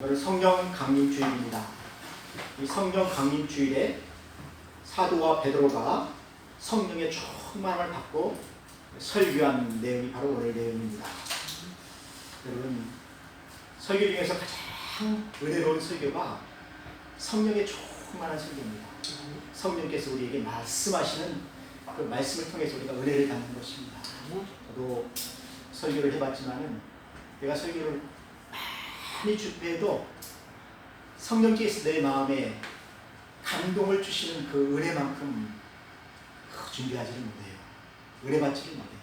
오늘 성령 강림 주일입니다. 이 성령 강림 주일에 사도와 베드로가 성령의 충만을 받고 설교한 내용이 바로 오늘 내용입니다. 여러분, 설교 중에서 가장 은혜로운 설교가 성령의 충만한 설교입니다. 성령께서 우리에게 말씀하시는 그 말씀을 통해서 우리가 은혜를 받는 것입니다. 저도 설교를 해봤지만은 내가 설교를 많이 준비해도 성령께서 내 마음에 감동을 주시는 그 은혜만큼 준비하지를 못해요. 은혜 받지를 못해요.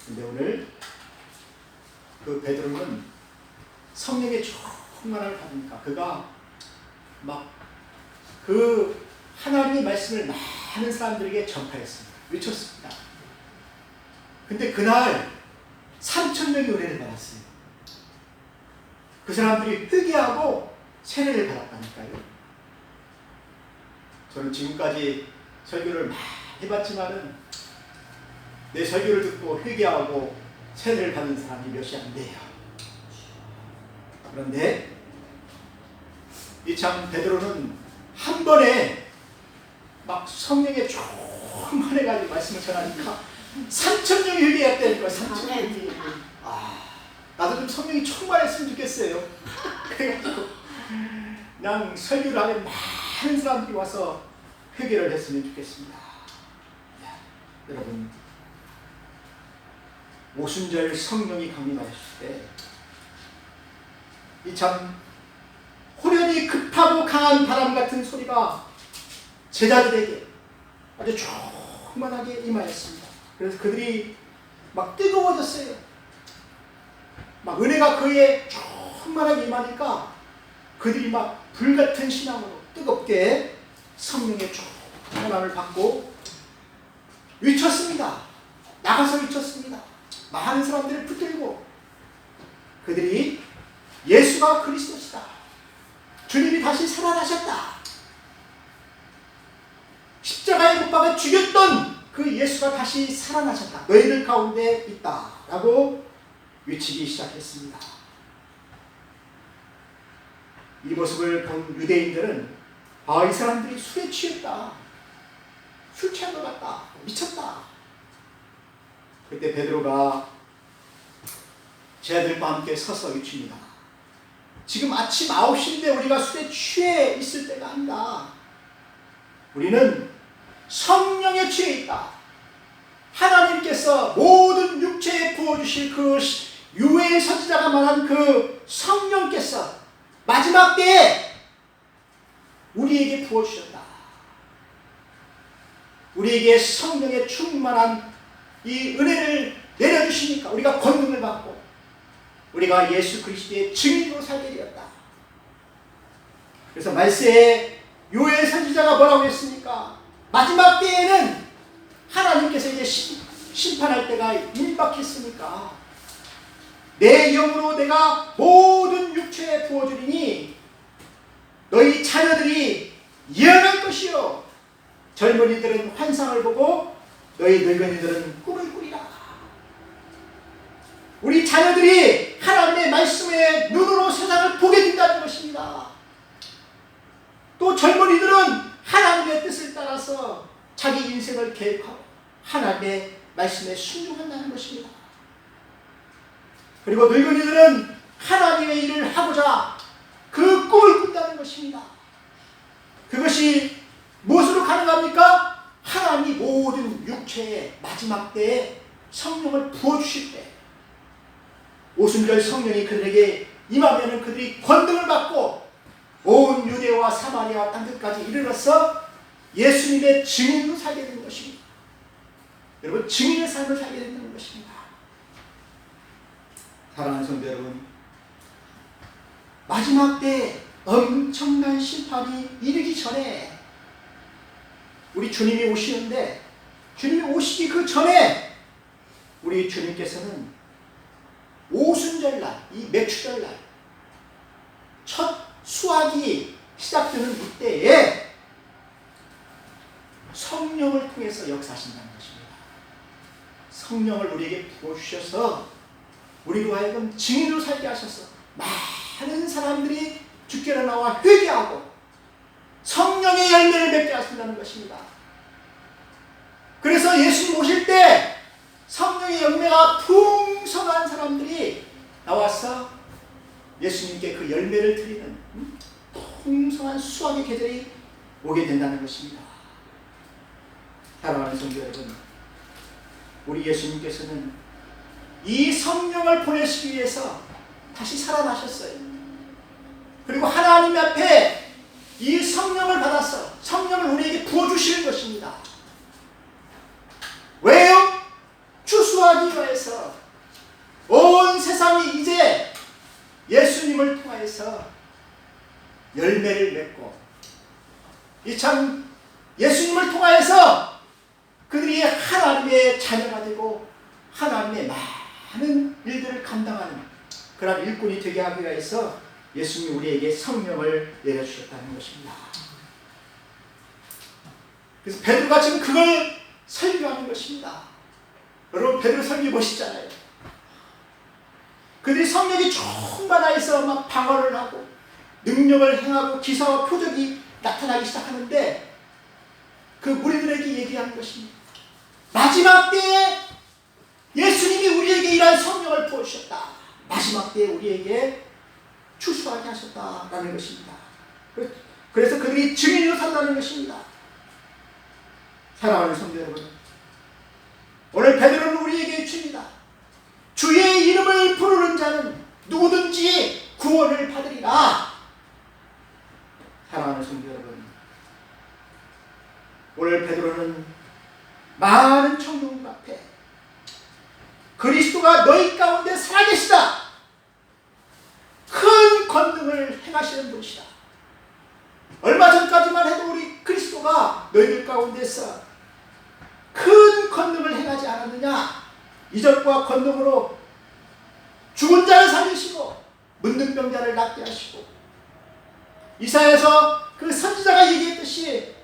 근데 오늘 그 베드로는 성령의 충만함을 받으니까 그가 막 그 하나님의 말씀을 많은 사람들에게 전파했습니다. 외쳤습니다. 근데 그날 3,000명이 은혜를 받았어요. 그 사람들이 회개하고 세례를 받았다니까요. 저는 지금까지 설교를 많이 해봤지만은 내 설교를 듣고 회개하고 세례를 받는 사람이 몇이 안 돼요. 그런데 이 참 베드로는 한 번에 막 성령에 충만해가지고 말씀을 전하니까 3,000명이 회개했다니까. 3,000명이. 나도 좀 성령이 충만했으면 좋겠어요. 그래가지고 그냥 설교를 하면 많은 사람들이 와서 회개를 했으면 좋겠습니다. 여러분, 오순절 성령이 강림하셨을 때 이 참 호련히 급하고 강한 바람 같은 소리가 제자들에게 아주 충만하게 임하였습니다. 그래서 그들이 막 뜨거워졌어요. 막 은혜가 그에 충만하게 임하니까 그들이 막 불같은 신앙으로 뜨겁게 성령의 충만함을 받고 외쳤습니다. 나가서 외쳤습니다. 많은 사람들을 붙들고 그들이 예수가 그리스도시다. 주님이 다시 살아나셨다. 십자가에 못 박아 죽였던 그 예수가 다시 살아나셨다. 너희들 가운데 있다. 라고 외치기 시작했습니다. 이 모습을 본 유대인들은 이 사람들이 술에 취했다. 술 취한 것 같다. 미쳤다. 그때 베드로가 제자들과 함께 서서 외칩니다. 지금 아침 9시인데 우리가 술에 취해 있을 때가 아니다. 우리는 성령에 취해 있다. 하나님께서 모든 육체에 부어주실 그 유해의 선지자가 말한 그 성령께서 마지막 때에 우리에게 부어주셨다. 우리에게 성령의 충만한 이 은혜를 내려주시니까 우리가 권능을 받고 우리가 예수 그리스도의 증인으로 살게 되었다. 그래서 말세에 유해의 선지자가 뭐라고 했습니까? 마지막 때에는 하나님께서 이제 심판할 때가 임박했으니까 내 영으로 내가 모든 육체에 부어주리니 너희 자녀들이 예언할 것이요 젊은이들은 환상을 보고 너희 늙은이들은 꿈을 꾸리라. 우리 자녀들이 하나님의 말씀의 눈으로 세상을 보게 된다는 것입니다. 또 젊은이들은 하나님의 뜻을 따라서 자기 인생을 계획하고 하나님의 말씀에 순종한다는 것입니다. 그리고 늙은이들은 하나님의 일을 하고자 그 꿈을 꾼다는 것입니다. 그것이 무엇으로 가능합니까? 하나님이 모든 육체의 마지막 때에 성령을 부어주실 때 오순절 성령이 그들에게 임하면 그들이 권능을 받고 온 유대와 사마리아와 땅끝까지 이르러서 예수님의 증인으로 살게 되는 것입니다. 여러분, 증인의 삶을 살게 된다는 것입니다. 사랑하는 성도 여러분, 마지막 때 엄청난 심판이 이르기 전에 우리 주님이 오시는데 주님이 오시기 그 전에 우리 주님께서는 오순절날, 이 맥추절날 첫 수확이 시작되는 이때에 성령을 통해서 역사하신다는 것입니다. 성령을 우리에게 부어주셔서 우리로 하여금 증인으로 살게 하셔서 많은 사람들이 주께로 나와 회개하고 성령의 열매를 맺게 하신다는 것입니다. 그래서 예수님 오실 때 성령의 열매가 풍성한 사람들이 나와서 예수님께 그 열매를 드리는 풍성한 수확의 계절이 오게 된다는 것입니다. 사랑하는 성도 여러분, 우리 예수님께서는 이 성령을 보내시기 위해서 다시 살아나셨어요. 그리고 하나님 앞에 이 성령을 받아서 성령을 우리에게 부어주시는 것입니다. 왜요? 추수하기 위해서 온 세상이 이제 예수님을 통하여서 열매를 맺고 이 참 예수님을 통하여서 그들이 하나님의 자녀가 되고 하나님의 많은 일들을 감당하는 그런 일꾼이 되게 하기 위해서 예수님이 우리에게 성령을 내려주셨다는 것입니다. 그래서 베드로가 지금 그걸 설교하는 것입니다. 여러분 베드로 설교 보시잖아요. 그들이 성령이 충만하여서 막 방언을 하고 능력을 행하고 기사와 표적이 나타나기 시작하는데 그 무리들에게 얘기하는 것입니다. 마지막 때에 예수님이 우리에게 이러한 성령을 부어주셨다. 마지막 때에 우리에게 추수하게 하셨다라는 것입니다. 그래서 그들이 증인으로 산다는 것입니다. 사랑하는 성도 여러분, 오늘 베드로는 우리에게 줍니다. 주의 이름을 부르는 자는 누구든지 구원을 받으리라. 사랑하는 성도 여러분, 오늘 베드로는 많은 청중들 앞에 그리스도가 너희 가운데 살아계시다, 큰 권능을 행하시는 분이시다. 얼마 전까지만 해도 우리 그리스도가 너희들 가운데서 큰 권능을 행하지 않았느냐? 이적과 권능으로 죽은 자를 살리시고 문둥 병자를 낫게 하시고, 이사야에서 그 선지자가 얘기했듯이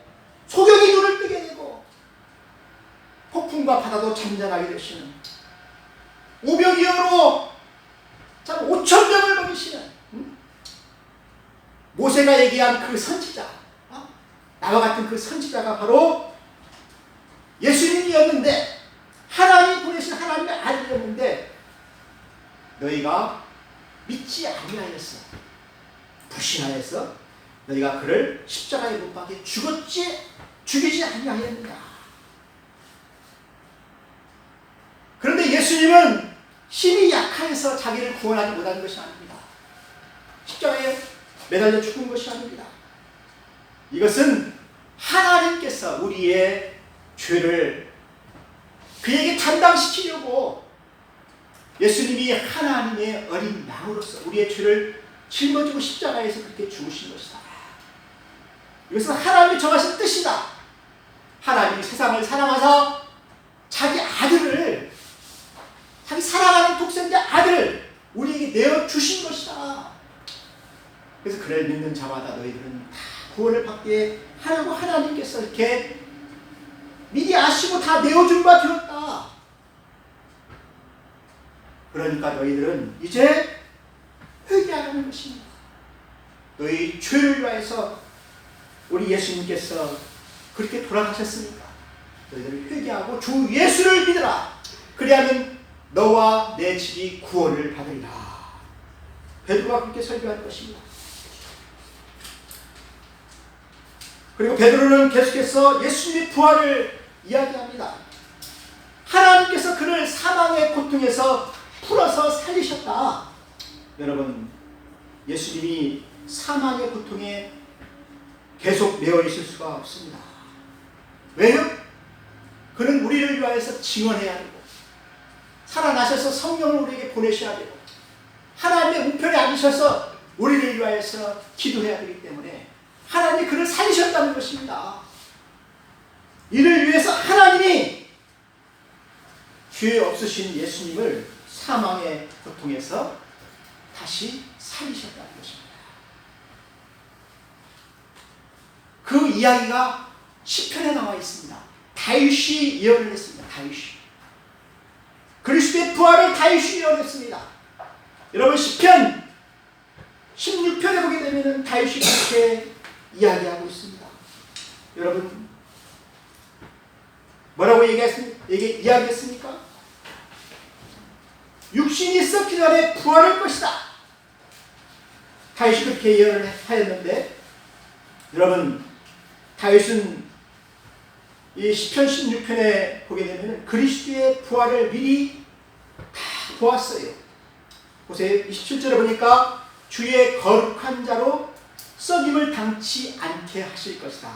소경이 눈을 뜨게 되고 폭풍과 바다도 잠잠하게 되시는, 오병이어로 참 5,000명을 먹이시는 모세가 얘기한 그 선지자, 나와 같은 그 선지자가 바로 예수님이었는데, 하나님이 보내신 하나님의 아들이었는데 너희가 믿지 아니하였어, 불신하여서 너희가 그를 십자가에 못 박혀 죽이지 아니하였느냐. 그런데 예수님은 힘이 약하여서 자기를 구원하지 못하는 것이 아닙니다. 십자가에 매달려 죽은 것이 아닙니다. 이것은 하나님께서 우리의 죄를 그에게 담당시키려고 예수님이 하나님의 어린 양으로서 우리의 죄를 짊어지고 십자가에서 그렇게 죽으신 것이다. 이것은 하나님이 정하신 뜻이다. 하나님이 세상을 사랑하사 자기 아들을, 자기 사랑하는 독생자 아들을 우리에게 내어주신 것이다. 그래서 그를 믿는 자마다 너희들은 다 구원을 받게 하려고 하나님께서 이렇게 미리 아시고 다 내어준 바 되었다. 그러니까 너희들은 이제 회개하라는 것입니다. 너희 죄를 위하여서 우리 예수님께서 그렇게 돌아가셨으니까 너희들은 회개하고 주 예수를 믿으라. 그리하면 너와 내 집이 구원을 받으리라. 베드로가 그렇게 설교할 것입니다. 그리고 베드로는 계속해서 예수님의 부활을 이야기합니다. 하나님께서 그를 사망의 고통에서 풀어서 살리셨다. 여러분, 예수님이 사망의 고통에 계속 매여 있을 수가 없습니다. 왜요? 그는 우리를 위하여서 증언해야 되고, 살아나셔서 성령을 우리에게 보내셔야 되고, 하나님의 우편에 앉으셔서 우리를 위하여서 기도해야 되기 때문에 하나님이 그를 살리셨다는 것입니다. 이를 위해서 하나님이 죄 없으신 예수님을 사망의 고통에서 다시 살리셨다는 것입니다. 그 이야기가 시편에 나와 있습니다. 다윗이 예언을 했습니다. 다윗이. 그리스도의 부활을 다윗이 예언했습니다. 여러분, 시편 16편에 보게 되면 다윗이 그렇게 이야기하고 있습니다. 여러분 뭐라고 이야기했습니까? 육신이 썩기 전에 부활할 것이다. 다윗이 그렇게 예언을 하였는데, 여러분 다윗은 이 시편 16편에 보게 되면 그리스도의 부활을 미리 다 보았어요. 보세요. 27절에 보니까 주의 거룩한 자로 썩임을 당치 않게 하실 것이다.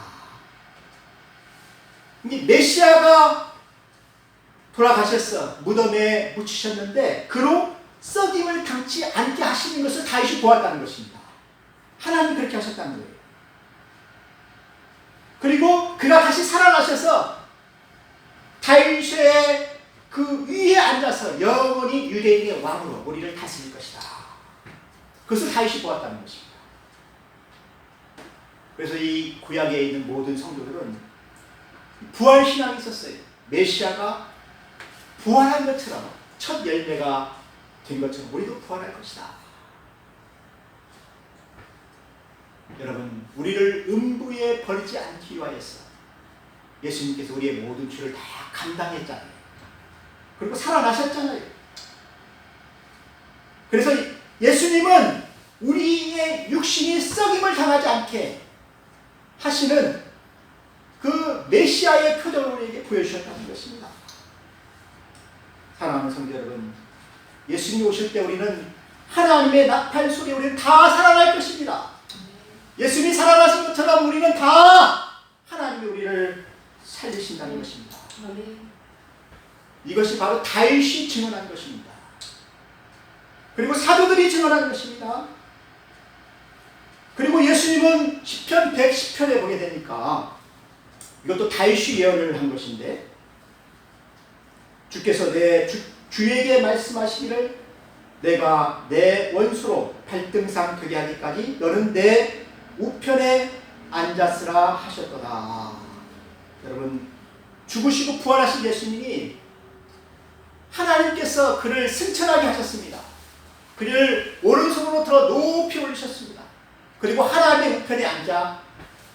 메시아가 돌아가셨어. 무덤에 묻히셨는데 그로 썩임을 당치 않게 하시는 것을 다윗이 보았다는 것입니다. 하나님이 그렇게 하셨다는 거예요. 그리고 그가 다시 살아나셔서 다윗의 그 위에 앉아서 영원히 유대인의 왕으로 우리를 다스릴 것이다. 그것을 다윗이 보았다는 것입니다. 그래서 이 구약에 있는 모든 성도들은 부활신앙이 있었어요. 메시아가 부활한 것처럼, 첫 열매가 된 것처럼 우리도 부활할 것이다. 여러분, 우리를 음부에 버리지 않기 위하여서 예수님께서 우리의 모든 죄를 다 감당했잖아요. 그리고 살아나셨잖아요. 그래서 예수님은 우리의 육신이 썩임을 당하지 않게 하시는 그 메시아의 표정을 우리에게 보여주셨다는 것입니다. 사랑하는 성도 여러분, 예수님이 오실 때 우리는 하나님의 나팔 소리에 우리는 다 살아날 것입니다. 예수님이 살아나신 것처럼 우리는 다 하나님이 우리를 살리신다는 것입니다. 이것이 바로 다윗이 증언한 것입니다. 그리고 사도들이 증언한 것입니다. 그리고 예수님은 시편 110편에 보게 되니까 이것도 다윗이 예언을 한 것인데, 주께서 주에게 말씀하시기를 내가 내 원수로 발등상 되게 하기까지 너는 내 우편에 앉았으라 하셨도다. 여러분, 죽으시고 부활하신 예수님이 하나님께서 그를 승천하게 하셨습니다. 그를 오른손으로 들어 높이 올리셨습니다. 그리고 하나님의 우편에 앉아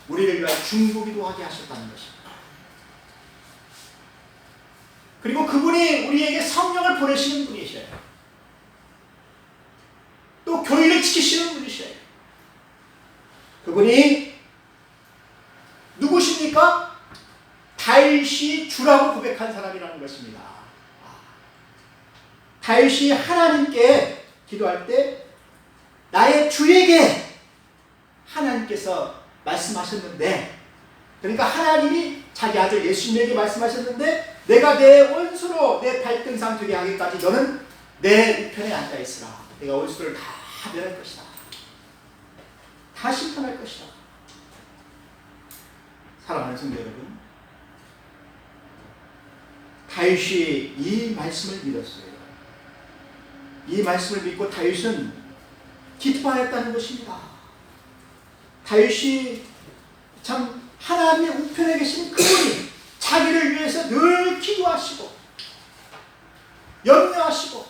우리를 위하여 중보기도 하게 하셨다는 것입니다. 그리고 그분이 우리에게 성령을 보내시는 분이셔요. 또 교회를 지키시는 분이셔요. 그분이 누구십니까? 다윗이 주라고 고백한 사람이라는 것입니다. 다윗이 하나님께 기도할 때 나의 주에게 하나님께서 말씀하셨는데, 그러니까 하나님이 자기 아들 예수님에게 말씀하셨는데, 내가 내 원수로 내 발등상 되게 하기까지 너는 내 우편에 앉아있으라. 내가 원수를 다 멸할 것이다. 다 심판할 것이다. 사랑하는 성도 여러분, 다윗이 이 말씀을 믿었어요. 이 말씀을 믿고 다윗은 기뻐하였다는 것입니다. 다윗이 참 하나님의 우편에 계신 그분이 자기를 위해서 늘 기도하시고 염려하시고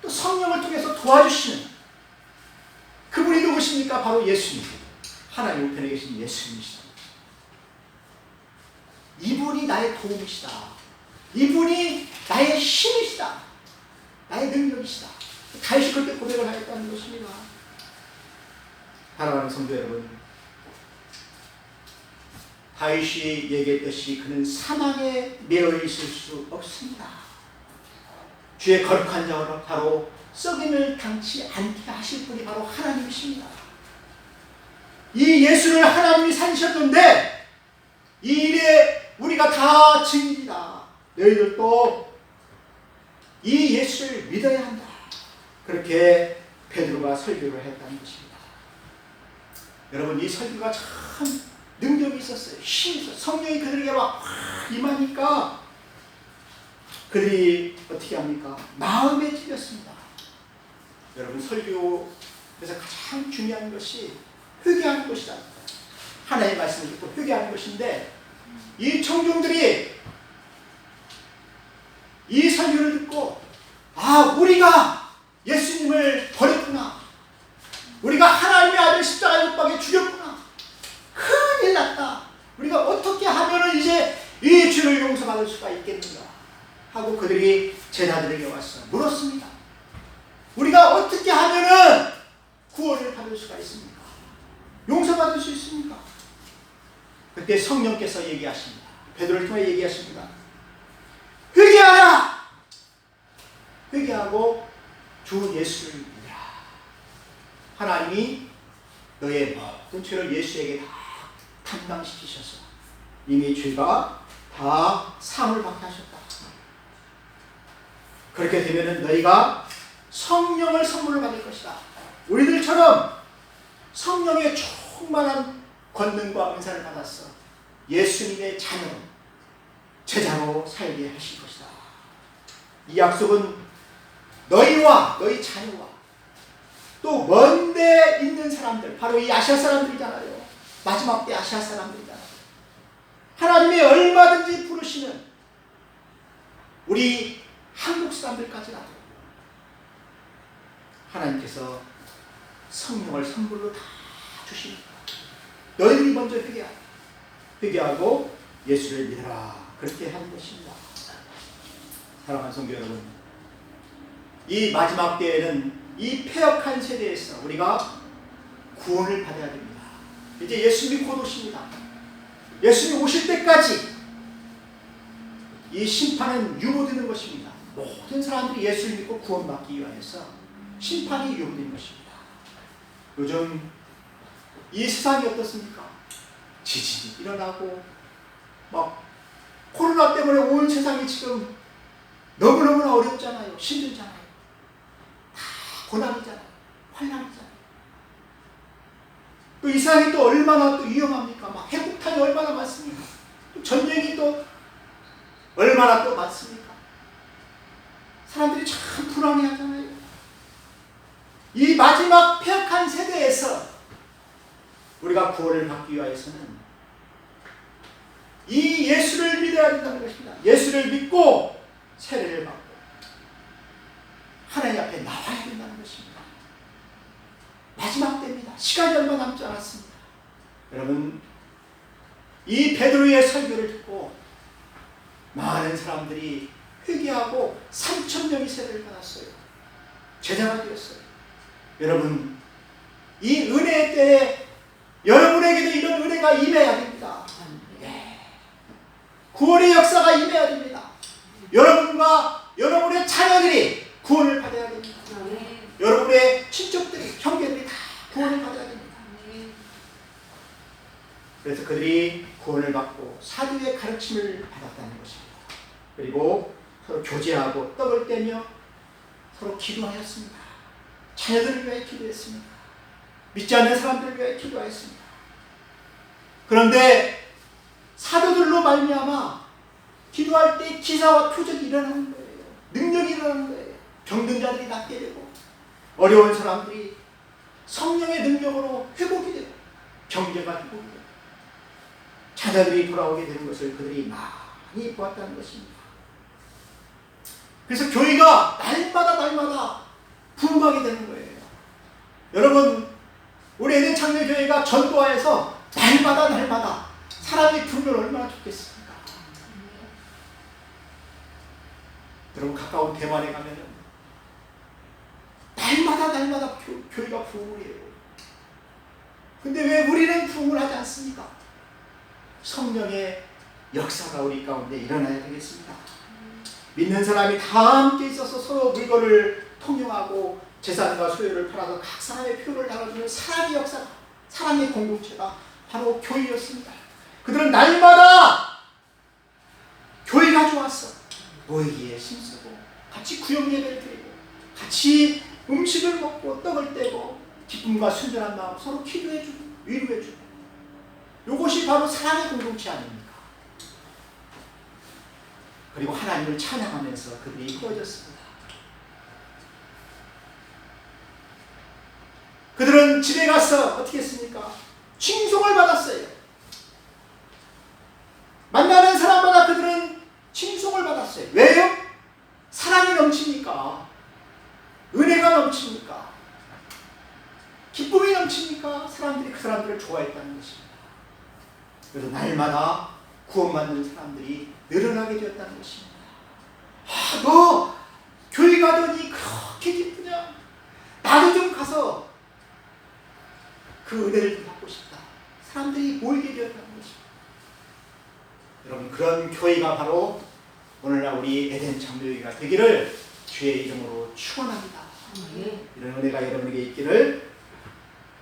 또 성령을 통해서 도와주시는 그분이 누구십니까? 바로 예수님. 하나님 우편에 계신 예수님이시다. 이분이 나의 도움이시다. 이분이 나의 힘이시다. 나의 능력이시다. 다윗이 그렇게 고백을 하였다는 것입니다. 사랑하는 성도 여러분, 다윗이 얘기했듯이 그는 사망에 매여 있을 수 없습니다. 주의 거룩한 자로 바로 썩임을 당치 않게 하실 분이 바로 하나님이십니다. 이 예수를 하나님이 살리셨는데 이 일에 우리가 다 증인이다. 너희들도 이 예수를 믿어야 한다. 그렇게 베드로가 설교를 했다는 것입니다. 여러분, 이 설교가 참 능력이 있었어요. 힘이 있었어요. 성령이 그들에게 막 임하니까 그들이 어떻게 합니까? 마음에 찔렸습니다. 여러분, 설교에서 가장 중요한 것이 회개하는 것이다. 하나님의 말씀을 듣고 회개하는 것인데, 이 청중들이 이 설교를 듣고 우리가 예수님을 버렸구나. 우리가 하나님의 아들 십자가에 못 박혀 죽였구나. 큰일 났다. 우리가 어떻게 하면은 이제 이 죄를 용서받을 수가 있겠는가 하고 그들이 제자들에게 와서 물었습니다. 우리가 어떻게 하면은 구원을 받을 수가 있습니까? 용서받을 수 있습니까? 그때 성령께서 얘기하십니다. 베드로를 통해 얘기하십니다. 회개하라! 회개하고 주 예수를 믿으라. 하나님이 너의 모든 죄를 예수에게 다 담당시키셔서 이미 죄가 다 사함을 받게 하셨다. 그렇게 되면은 너희가 성령을 선물로 받을 것이다. 우리들처럼 성령의 충만한 권능과 은사를 받았어 예수님의 자녀, 제자로 살게 하실 것이다. 이 약속은 너희와 너희 자녀와 또 먼데 있는 사람들, 바로 이 아시아 사람들이잖아요. 마지막 때 아시아 사람들이잖아요. 하나님이 얼마든지 부르시는 우리 한국 사람들까지라도 하나님께서 성령을 선물로 다 주십니다. 너희들이 먼저 회개하고 예수를 믿어라. 그렇게 하는 것입니다. 사랑하는 성도 여러분, 이 마지막 때에는 이 패역한 세대에서 우리가 구원을 받아야 됩니다. 이제 예수님이 곧 오십니다. 예수님이 오실 때까지 이 심판은 유보되는 것입니다. 모든 사람들이 예수를 믿고 구원받기 위하여서 심판이 유보되는 것입니다. 요즘 이 세상이 어떻습니까? 지진이 일어나고 막 코로나 때문에 온 세상이 지금 너무너무나 어렵잖아요. 힘들잖아요. 다 고난이잖아요. 환난이잖아요. 또 이 세상이 또 얼마나 또 위험합니까? 막 핵폭탄이 얼마나 많습니까? 또 전쟁이 또 얼마나 또 많습니까? 사람들이 참 불안해하잖아요. 이 마지막 패역한 세대에서 우리가 구원을 받기 위해서는 이 예수를 믿어야 된다는 것입니다. 예수를 믿고 세례를 받고 하나님 앞에 나와야 된다는 것입니다. 마지막 때입니다. 시간이 얼마 남지 않았습니다. 여러분, 이 베드로의 설교를 듣고 많은 사람들이 회개하고 3,000명이 세례를 받았어요. 제자가 되었어요. 여러분, 이 은혜의 때에 여러분에게도 이런 은혜가 임해야 됩니다. 구원의 역사가 임해야 됩니다. 여러분과 여러분의 자녀들이 구원을 받아야 됩니다. 여러분의 친척들이, 형제들이 다 구원을 받아야 됩니다. 그래서 그들이 구원을 받고 사도의 가르침을 받았다는 것입니다. 그리고 서로 교제하고 떡을 떼며 서로 기도하였습니다. 자녀들을 위해 기도했습니다. 믿지 않는 사람들을 위해 기도하였습니다. 그런데 사도들로 말미암아 기도할 때 기사와 표적이 일어나는 거예요. 능력이 일어나는 거예요. 병든 자들이 낫게 되고 어려운 사람들이 성령의 능력으로 회복이 되고 경제가 회복이 되고 자녀들이 돌아오게 되는 것을 그들이 많이 보았다는 것입니다. 그래서 교회가 날마다 부흥하게 되는 거예요. 여러분, 우리 에덴 창녀교회가 전도하여서 날마다 사람이 부르면 얼마나 좋겠습니까? 여러분, 가까운 대만에 가면은 날마다 교회가 부흥을 해요. 근데 왜 우리는 부흥을 하지 않습니까? 성령의 역사가 우리 가운데 일어나야 되겠습니다. 믿는 사람이 다 함께 있어서 서로 물건을 통용하고 재산과 소유를 팔아서 각 사람의 표를 나눠주는 사랑의 역사, 사랑의 공동체가 바로 교회였습니다. 그들은 날마다 교회가 좋았어. 모이기에 힘쓰고 같이 구역 예배를 드리고 같이 음식을 먹고 떡을 떼고 기쁨과 순전한 마음 서로 기도해주고 위로해주고 이것이 바로 사랑의 공동체 아닙니까? 그리고 하나님을 찬양하면서 그들이 이루어졌습니다. 그들은 집에 가서 어떻게 했습니까? 칭송을 받았어요. 만나는 사람마다 그들은 칭송을 받았어요. 왜요? 사랑이 넘치니까, 은혜가 넘치니까, 기쁨이 끝입니까? 사람들이 그 사람들을 좋아했다는 것입니다. 그래서 날마다 구원받는 사람들이 늘어나게 되었다는 것입니다. 너 교회 가더니 그렇게 기쁘냐? 나도 좀 가서 그 은혜를 좀 받고 싶다. 사람들이 모이게 되었다는 것입니다. 여러분, 그런 교회가 바로 오늘날 우리 에덴 장로교회가 되기를 주의 이름으로 축원합니다. 이런 은혜가 여러분에게 있기를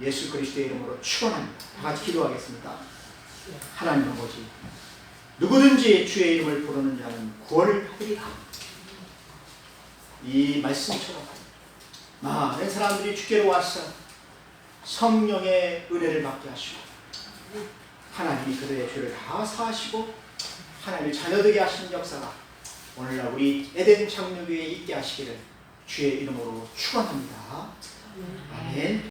예수 그리스도의 이름으로 축원합니다. 다 같이 기도하겠습니다. 하나님 아버지, 누구든지 주의 이름을 부르는 자는 구원을 받으리라. 이 말씀처럼 많은 사람들이 주께로 와서 성령의 은혜를 받게 하시고 하나님이 그들의 죄를 다 사하시고 하나님의 자녀되게 하시는 역사가 오늘날 우리 에덴 장로교회에 있게 하시기를 주의 이름으로 축원합니다. 아멘.